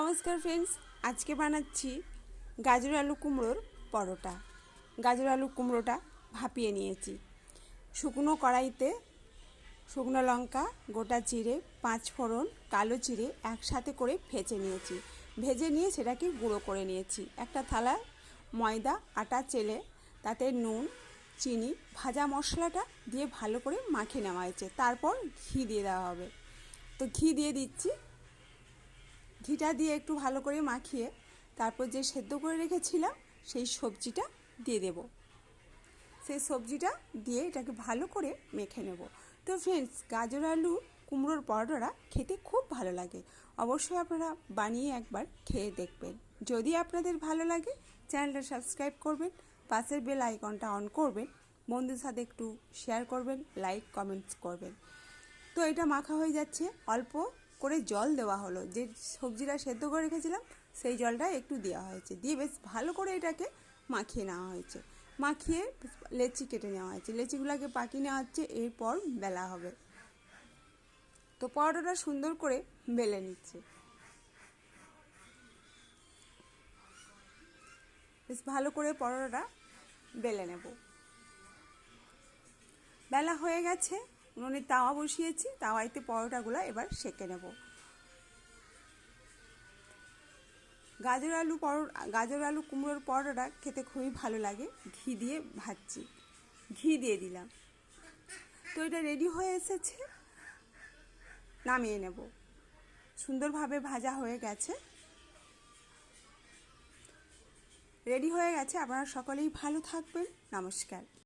नमस्कार फ्रेंड्स, आज के बानाচ্ছি गाजर आलू कुमड़ोर परोटा। गाजर आलू कुमड़ोटा भापिए निয়েছি। শুকনো কড়াইতে শুকনো লঙ্কা, গোটা জিরে, পাঁচ ফোড়ন, কালো জিরে একসাথে করে ভেজে নিয়েছি। ভেজে নিয়ে সেটাকে গুঁড়ো করে নিয়েছি। একটা থালায় ময়দা আটা চেলে তাতে নুন চিনি ভাজা মশলাটা দিয়ে ভালো করে মাখিয়ে নেওয়া হয়েছে। তারপর ঘি দিয়ে দেওয়া হবে। তো ঘি দিয়ে দিচ্ছি। ঘিটা দিয়ে একটু ভালো করে মাখিয়ে তারপর যে সেদ্ধ করে রেখেছিলাম সেই সবজিটা দিয়ে দেব। সেই সবজিটা দিয়ে এটাকে ভালো করে মেখে নেব। তো ফ্রেন্ডস, গাজর আলু কুমড়োর পরোটাটা খেতে খুব ভালো লাগে। অবশ্যই আপনারা বানিয়ে একবার খেয়ে দেখবেন। যদি আপনাদের ভালো লাগে চ্যানেলটা সাবস্ক্রাইব করবেন, পাশের বেল আইকনটা অন করবেন, বন্ধুদের সাথে একটু শেয়ার করবেন, লাইক কমেন্টস করবেন। তো এটা মাখা হয়ে যাচ্ছে। অল্প করে জল দেওয়া হলো, যে সবজিটা সেদ্ধ করে রেখেছিলাম সেই জলটা একটু দেওয়া হয়েছে, দিয়ে বেশ ভালো করে এটাকে মাখিয়ে নেওয়া হয়েছে। মাখিয়ে লেচি কেটে নেওয়া হয়েছে। লেচিগুলোকে পাকিয়ে নেওয়া হচ্ছে, এরপর বেলা হবে। তো পরোটাটা সুন্দর করে বেলে নিচ্ছে। বেশ ভালো করে পরোটাটা বেলে নেব। বেলা হয়ে গেছে, উনুনে তাওয়া বসিয়েছি, তাওয়াইতে পরোটাগুলো এবার সেঁকে নেব। গাজর আলু কুমড়োর পরোটাটা খেতে খুবই ভালো লাগে। ঘি দিয়ে ভাজছি, ঘি দিয়ে দিলাম। তো এটা রেডি হয়ে এসেছে, নামিয়ে নেব। সুন্দরভাবে ভাজা হয়ে গেছে, রেডি হয়ে গেছে। আপনারা সকলেই ভালো থাকবেন। নমস্কার।